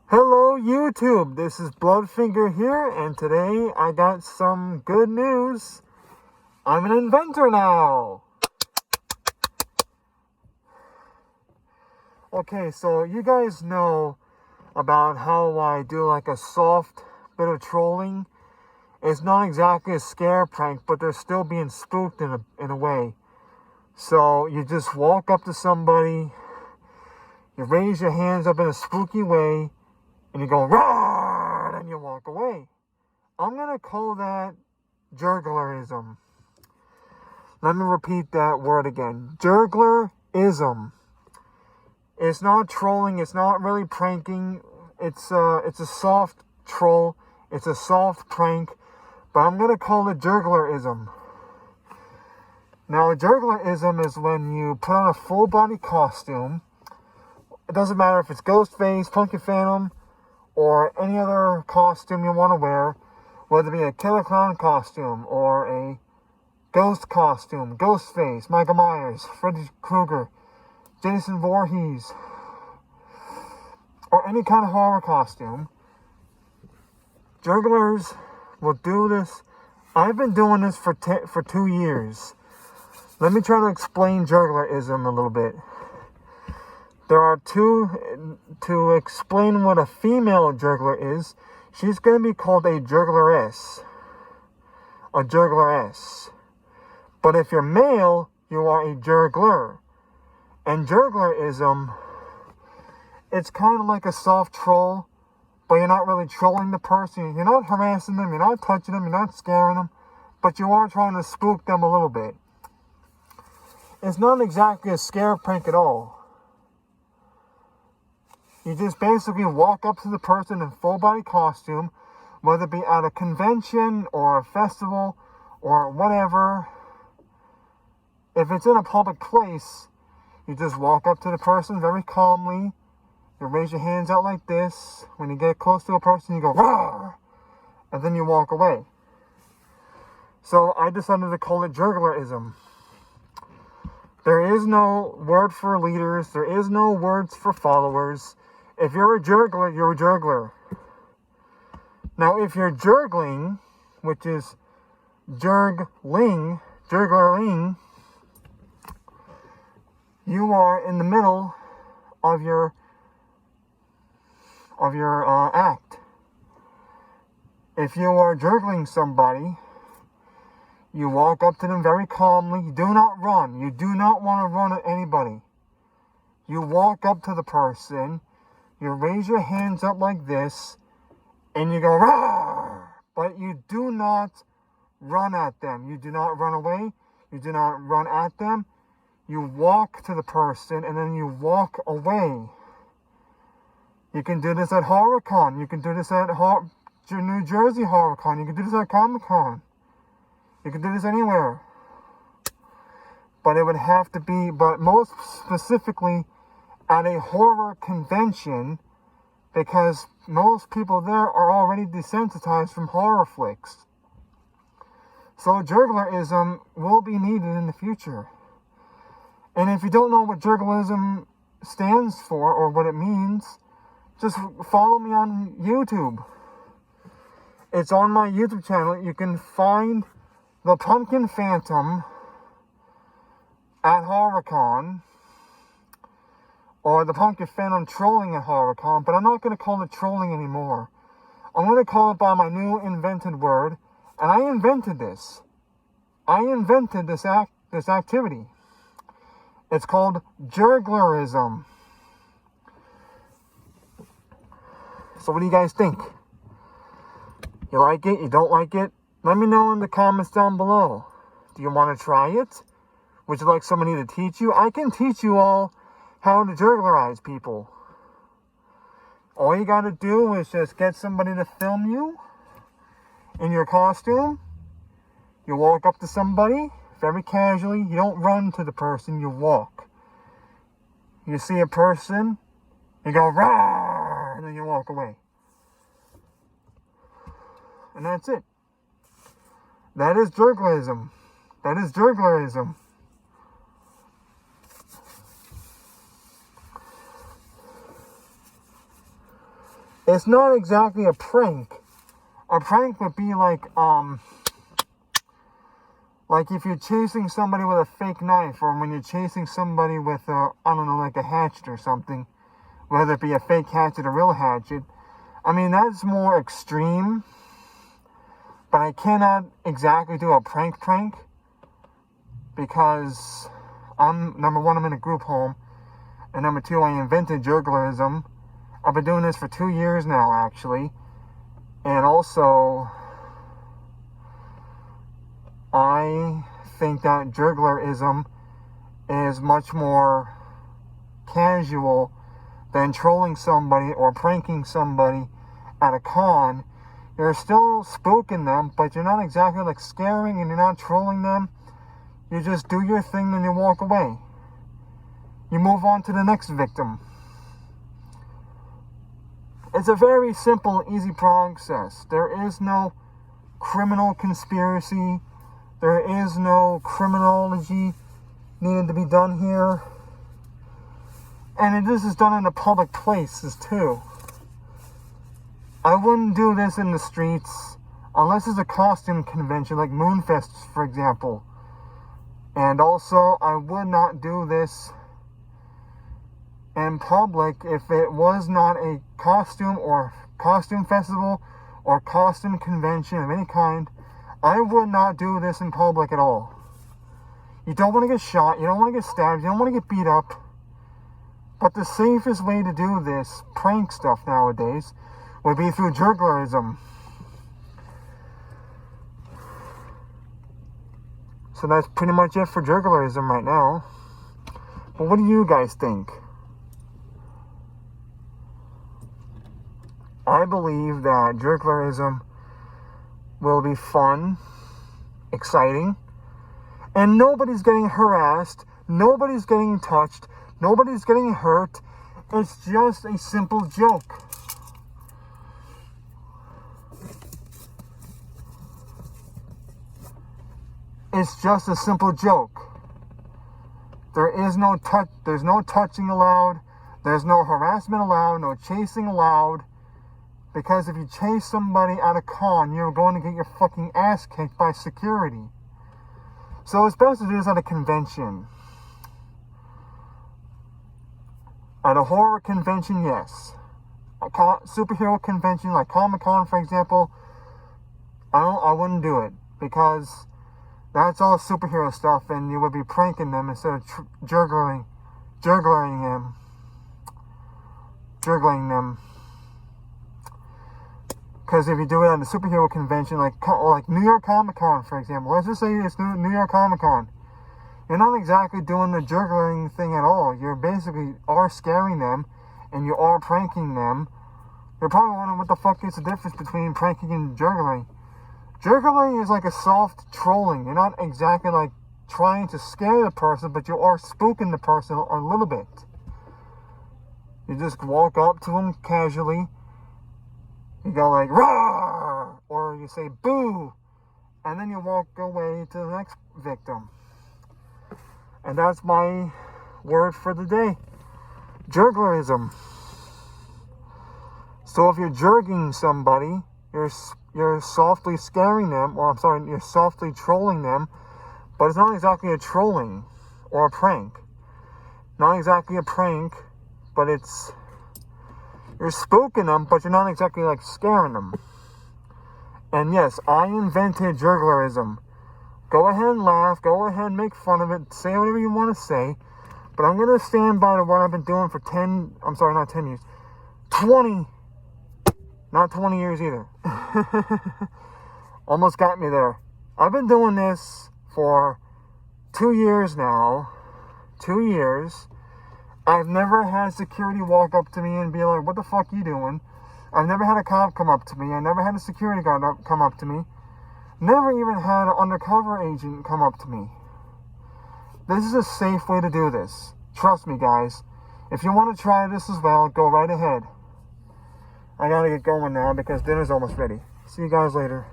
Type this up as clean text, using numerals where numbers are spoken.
Hello YouTube, this is Bloodfinger here, and today I got some good news. I'm an inventor now! Okay, so you guys know about how I do like a soft bit of trolling. It's not exactly a scare prank, but they're still being spooked in a way. So you just walk up to somebody, you raise your hands up in a spooky way, and you go, roar, and you walk away. I'm going to call that Jerglerism. Let me repeat that word again. Jerglerism. It's not trolling. It's not really pranking. It's a soft troll. It's a soft prank. But I'm going to call it Jerglerism. Now, Jerglerism is when you put on a full body costume. It doesn't matter if it's Ghostface, Pumpkin Phantom, or any other costume you want to wear, whether it be a Killer Clown costume, or a ghost costume, Ghostface, Michael Myers, Freddy Krueger, Jason Voorhees, or any kind of horror costume. Jerglers will do this. I've been doing this for 2 years. Let me try to explain Jerglerism a little bit. There are to explain what a female juggler is. She's going to be called a juggleress. A juggleress. But if you're male, you are a juggler. And Jerglerism, it's kind of like a soft troll, but you're not really trolling the person. You're not harassing them, you're not touching them, you're not scaring them, but you are trying to spook them a little bit. It's not exactly a scare prank at all. You just basically walk up to the person in full body costume, whether it be at a convention or a festival or whatever. If it's in a public place, you just walk up to the person very calmly. You raise your hands out like this. When you get close to a person, you go, roar, and then you walk away. So I decided to call it Jerglerism. There is no word for leaders. There is no words for followers. If you're a jergler, you're a jergler. Now, if you're jergling, which is jergling, you are in the middle of your act. If you are jergling somebody, you walk up to them very calmly. You do not run. You do not want to run at anybody. You walk up to the person. You raise your hands up like this, and you go, roar! But you do not run at them. You do not run away. You do not run at them. You walk to the person, and then you walk away. You can do this at HorrorCon. You can do this at New Jersey HorrorCon. You can do this at Comic-Con. You can do this anywhere. But it would have to be, but most specifically, at a horror convention, because most people there are already desensitized from horror flicks. So Jerglerism will be needed in the future. And if you don't know what Jerglerism stands for or what it means, just follow me on YouTube. It's on my YouTube channel. You can find the Pumpkin Phantom at HorrorCon, or the Pumpkin Phantom trolling at HorrorCon, but I'm not going to call it trolling anymore. I'm going to call it by my new invented word, and I invented this. I invented this activity. It's called Jerglerism. So what do you guys think? You like it? You don't like it? Let me know in the comments down below. Do you want to try it? Would you like somebody to teach you? I can teach you all how to jerglerize people. All you gotta do is just get somebody to film you in your costume. You walk up to somebody very casually. You don't run to the person, you walk. You see a person, you go roar, and then you walk away. And that's it. That is Jerglerism. That is Jerglerism. it's not exactly a prank. A prank would be like if you're chasing somebody with a fake knife, or when you're chasing somebody with I don't know, like a hatchet or something, whether it be a fake hatchet or a real hatchet. I mean, that's more extreme, but I cannot exactly do a prank, because number one, I'm in a group home, and number two, I invented Jerglerism. I've been doing this for 2 years now, actually, and also, I think that Jerglerism is much more casual than trolling somebody or pranking somebody at a con. You're still spooking them, but you're not exactly like scaring, and you're not trolling them. You just do your thing and you walk away. You move on to the next victim. It's a very simple, easy process. There is no criminal conspiracy. There is no criminology needed to be done here. And this is done in the public places too. I wouldn't do this in the streets unless it's a costume convention like Moonfest, for example. And also, I would not do this in public if it was not a costume festival or costume convention of any kind. I would not do this in public at all. You don't want to get shot, you don't want to get stabbed, you don't want to get beat up. But the safest way to do this prank stuff nowadays would be through Jerglerism. So that's pretty much it for Jerglerism right now. But what do you guys think? I believe that Jerglerism will be fun, exciting, and nobody's getting harassed, nobody's getting touched, nobody's getting hurt. It's just a simple joke. It's just a simple joke. There's no touching allowed, there's no harassment allowed, no chasing allowed. Because if you chase somebody at a con, you're going to get your fucking ass kicked by security. So it's best to do this at a convention. At a horror convention, yes. A superhero convention like Comic-Con, for example, I wouldn't do it. Because that's all superhero stuff, and you would be pranking them instead of juggling them. Because if you do it at a superhero convention, like New York Comic-Con, for example, let's just say it's New York Comic-Con, you're not exactly doing the juggling thing at all. You're basically are scaring them, and you are pranking them. You're probably wondering what the fuck is the difference between pranking and juggling. Juggling is like a soft trolling. You're not exactly like trying to scare the person, but you are spooking the person a little bit. You just walk up to them casually. You go like, "Roar!" Or you say, "Boo!" And then you walk away to the next victim. And that's my word for the day. Jerglerism. So if you're jerking somebody, you're softly scaring them, you're softly trolling them, but it's not exactly a trolling or a prank. Not exactly a prank, but you're spooking them, but you're not exactly like scaring them. And yes, I invented Jerglerism. Go ahead and laugh, go ahead and make fun of it, say whatever you want to say, but I'm going to stand by what I've been doing for 20, not 20 years either. Almost got me there. I've been doing this for 2 years now. 2 years. I've never had security walk up to me and be like, "What the fuck you doing?" I've never had a cop come up to me. I never had a security guard come up to me. Never even had an undercover agent come up to me. This is a safe way to do this. Trust me, guys. If you want to try this as well, go right ahead. I gotta get going now because dinner's almost ready. See you guys later.